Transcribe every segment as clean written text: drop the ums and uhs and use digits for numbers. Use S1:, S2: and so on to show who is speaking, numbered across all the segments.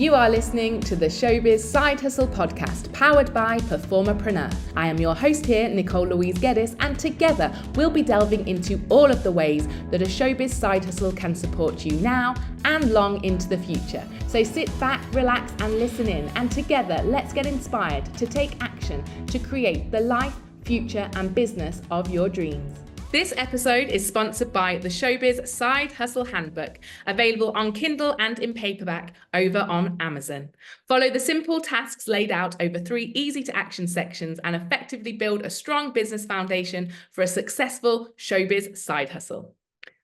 S1: You are listening to the Showbiz Side Hustle Podcast, powered by PerformerPreneur. I am your host here, Nicole Louise Geddes, and together we'll be delving into all of the ways that a showbiz side hustle can support you now and long into the future. So sit back, relax, and listen in, and together let's get inspired to take action to create the life, future, and business of your dreams. This episode is sponsored by the Showbiz Side Hustle Handbook, available on Kindle and in paperback over on Amazon. Follow the simple tasks laid out over 3 easy-to-action sections and effectively build a strong business foundation for a successful showbiz side hustle.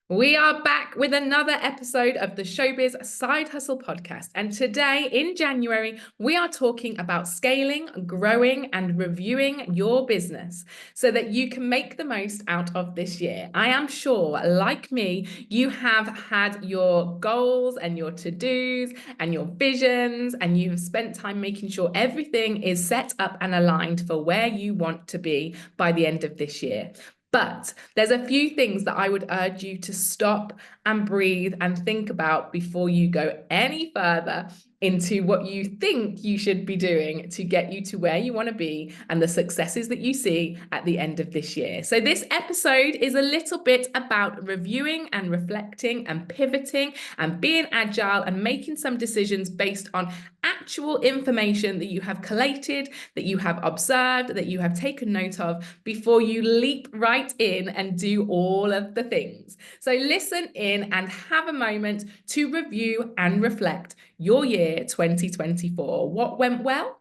S1: We are back with another episode of the Showbiz Side Hustle Podcast. And today in January, we are talking about scaling, growing, and reviewing your business so that you can make the most out of this year. I am sure, like me, you have had your goals and your to-dos and your visions, and you've spent time making sure everything is set up and aligned for where you want to be by the end of this year. But there's a few things that I would urge you to stop and breathe and think about before you go any further into what you think you should be doing to get you to where you want to be and the successes that you see at the end of this year. So this episode is a little bit about reviewing and reflecting and pivoting and being agile and making some decisions based on actual information that you have collated, that you have observed, that you have taken note of before you leap right in and do all of the things. So listen in and have a moment to review and reflect your year 2024. What went well?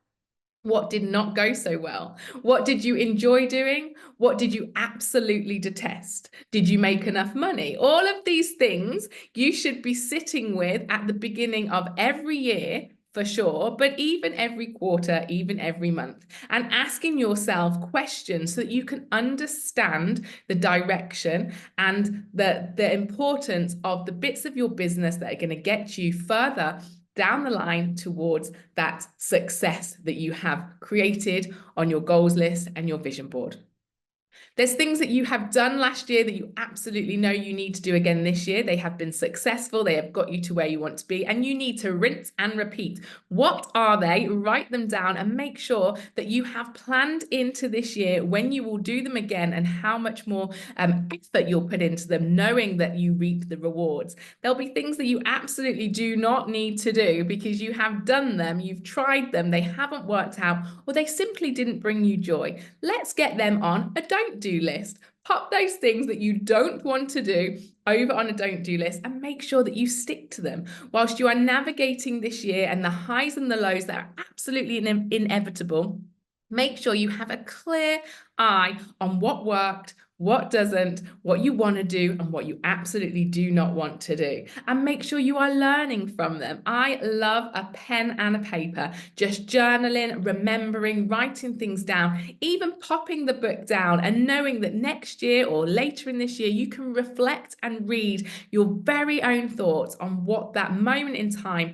S1: What did not go so well? What did you enjoy doing? What did you absolutely detest? Did you make enough money? All of these things you should be sitting with at the beginning of every year, for sure, but even every quarter, even every month, and asking yourself questions so that you can understand the direction and the importance of the bits of your business that are going to get you further down the line towards that success that you have created on your goals list and your vision board. There's things that you have done last year that you absolutely know you need to do again this year. They have been successful. They have got you to where you want to be, and you need to rinse and repeat. What are they? Write them down and make sure that you have planned into this year when you will do them again and how much more effort you'll put into them, knowing that you reap the rewards. There'll be things that you absolutely do not need to do because you have done them, you've tried them, they haven't worked out, or they simply didn't bring you joy. Let's get them on a don't do list. Pop those things that you don't want to do over on a don't do list and make sure that you stick to them whilst you are navigating this year and the highs and the lows that are absolutely inevitable. Make sure you have a clear eye on what worked, what doesn't, what you want to do, and what you absolutely do not want to do. And make sure you are learning from them. I love a pen and a paper, just journaling, remembering, writing things down, even popping the book down and knowing that next year or later in this year, you can reflect and read your very own thoughts on what that moment in time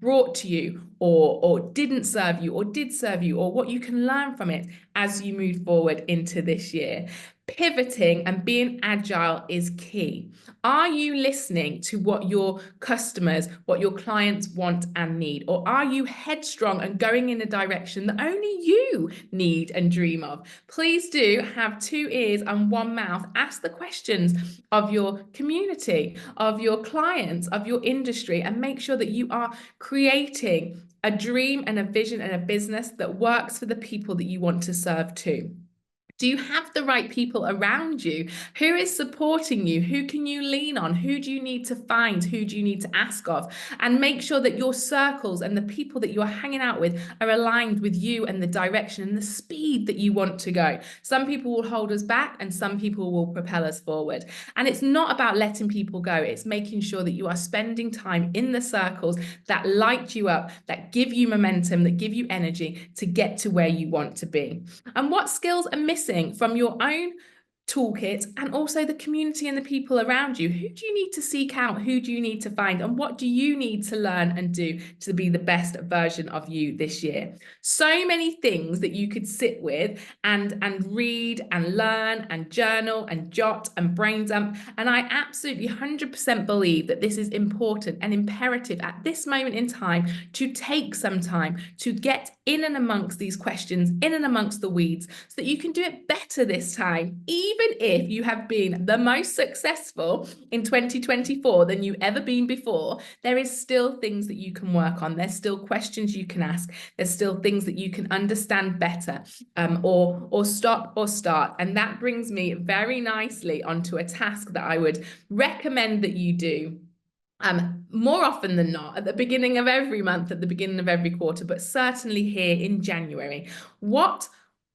S1: brought to you or didn't serve you or did serve you, or what you can learn from it as you move forward into this year. Pivoting and being agile is key. Are you listening to what your customers, what your clients want and need? Or are you headstrong and going in a direction that only you need and dream of? Please do have 2 ears and 1 mouth. Ask the questions of your community, of your clients, of your industry, and make sure that you are creating a dream and a vision and a business that works for the people that you want to serve too. Do you have the right people around you? Who is supporting you? Who can you lean on? Who do you need to find? Who do you need to ask of? And make sure that your circles and the people that you are hanging out with are aligned with you and the direction and the speed that you want to go. Some people will hold us back and some people will propel us forward. And it's not about letting people go. It's making sure that you are spending time in the circles that light you up, that give you momentum, that give you energy to get to where you want to be. And what skills are missing from your own toolkit, and also the community and the people around you. Who do you need to seek out? Who do you need to find? And what do you need to learn and do to be the best version of you this year? So many things that you could sit with and read and learn and journal and jot and brain dump. And I absolutely 100% believe that this is important and imperative at this moment in time to take some time to get in and amongst these questions, in and amongst the weeds, so that you can do it better this time. Even if you have been the most successful in 2024 than you've ever been before, there is still things that you can work on. There's still questions you can ask. There's still things that you can understand better, or stop or start. And that brings me very nicely onto a task that I would recommend that you do more often than not, at the beginning of every month, at the beginning of every quarter, but certainly here in January. What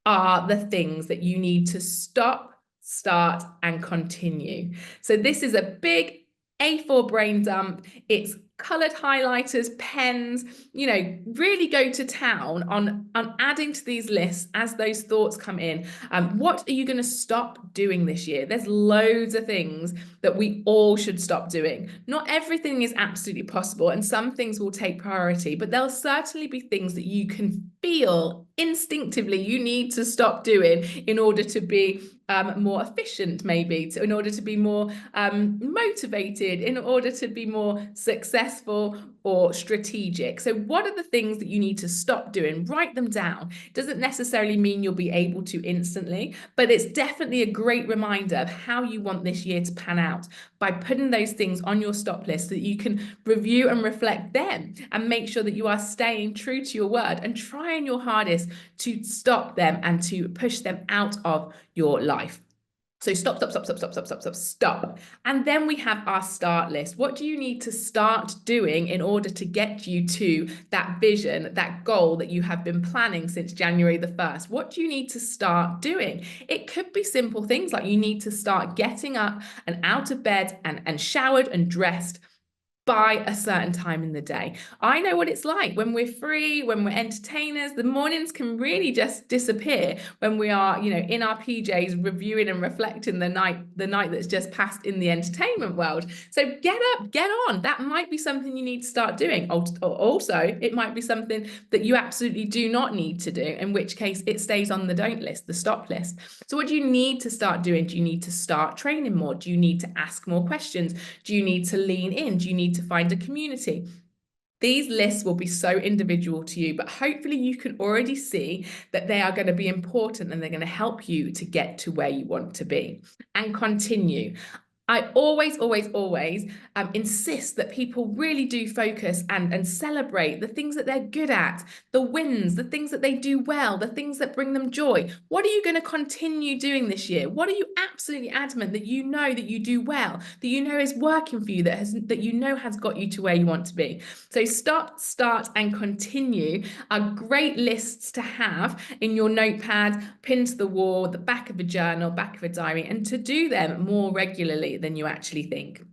S1: are the things that you need to stop, start, and continue? So this is a big A4 brain dump. It's colored highlighters, pens, really go to town on adding to these lists as those thoughts come in. What are you going to stop doing this year? There's loads of things that we all should stop doing. Not everything is absolutely possible, and some things will take priority, but there'll certainly be things that you can feel instinctively you need to stop doing in order to be more efficient, maybe, in order to be more motivated, in order to be more successful or strategic. So what are the things that you need to stop doing? Write them down. Doesn't necessarily mean you'll be able to instantly, but it's definitely a great reminder of how you want this year to pan out by putting those things on your stop list so that you can review and reflect them and make sure that you are staying true to your word and trying your hardest to stop them and to push them out of your life. So stop. And then we have our start list. What do you need to start doing in order to get you to that vision, that goal that you have been planning since January the 1st? What do you need to start doing? It could be simple things like you need to start getting up and out of bed and showered and dressed by a certain time in the day. I know what it's like when we're free, when we're entertainers. The mornings can really just disappear when we are, in our PJs reviewing and reflecting the night that's just passed in the entertainment world. So get up, get on. That might be something you need to start doing. Also, it might be something that you absolutely do not need to do, in which case it stays on the don't list, the stop list. So what do you need to start doing? Do you need to start training more? Do you need to ask more questions? Do you need to lean in? Do you need to find a community? These lists will be so individual to you, but hopefully you can already see that they are going to be important and they're going to help you to get to where you want to be. And continue. I always insist that people really do focus and celebrate the things that they're good at, the wins, the things that they do well, the things that bring them joy. What are you going to continue doing this year? What are you absolutely adamant that you know that you do well, that you know is working for you, that you know has got you to where you want to be? So stop, start, and continue are great lists to have in your notepad, pinned to the wall, the back of a journal, back of a diary, and to do them more regularly than you actually think.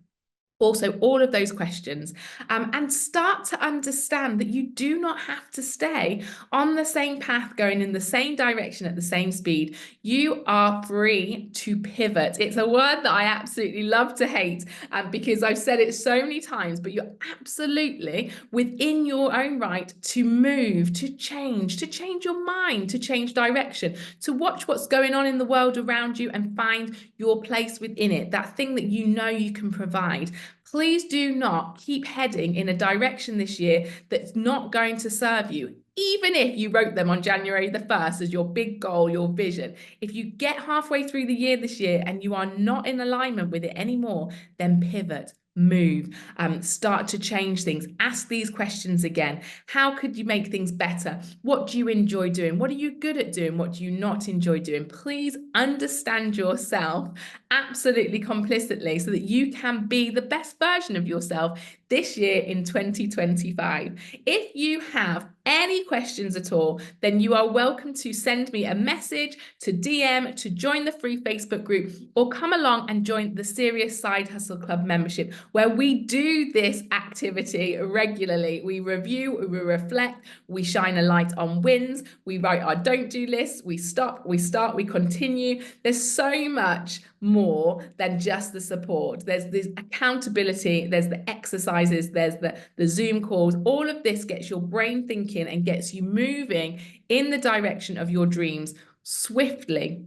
S1: Also, all of those questions, and start to understand that you do not have to stay on the same path, going in the same direction at the same speed. You are free to pivot. It's a word that I absolutely love to hate, because I've said it so many times, but you're absolutely within your own right to move, to change your mind, to change direction, to watch what's going on in the world around you and find your place within it, that thing that you know you can provide. Please do not keep heading in a direction this year that's not going to serve you, even if you wrote them on January the 1st as your big goal, your vision. If you get halfway through the year this year and you are not in alignment with it anymore, then pivot. Move, start to change things. Ask these questions again. How could you make things better? What do you enjoy doing? What are you good at doing? What do you not enjoy doing? Please understand yourself absolutely complicitly so that you can be the best version of yourself this year in 2025. If you have any questions at all, then you are welcome to send me a message, to DM, to join the free Facebook group, or come along and join the Serious Side Hustle Club membership, where we do this activity regularly. We review, we reflect, we shine a light on wins, we write our don't do lists, we stop, we start, we continue. There's so much more than just the support. There's this accountability, there's the exercises, there's the Zoom calls. All of this gets your brain thinking and gets you moving in the direction of your dreams swiftly,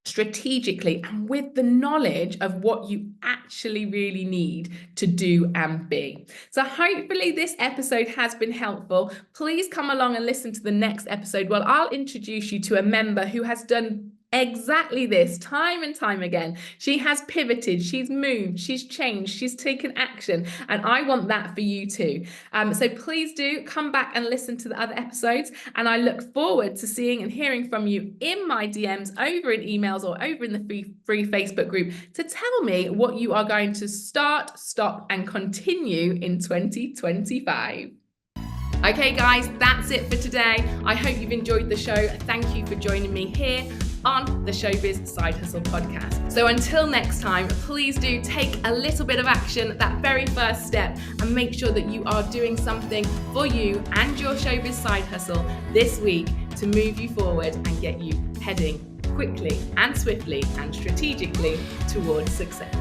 S1: strategically, and with the knowledge of what you actually really need to do and be. So hopefully this episode has been helpful. Please come along and listen to the next episode. Well, I'll introduce you to a member who has done exactly this time and time again. She has pivoted, she's moved, she's changed, she's taken action, and I want that for you too. So please do come back and listen to the other episodes, and I look forward to seeing and hearing from you in my DMs, over in emails, or over in the free Facebook group to tell me what you are going to start, stop, and continue in 2025. Okay guys, that's it for today. I hope you've enjoyed the show. Thank you for joining me here on the Showbiz Side Hustle Podcast. So until next time, please do take a little bit of action, that very first step, and make sure that you are doing something for you and your Showbiz Side Hustle this week to move you forward and get you heading quickly and swiftly and strategically towards success.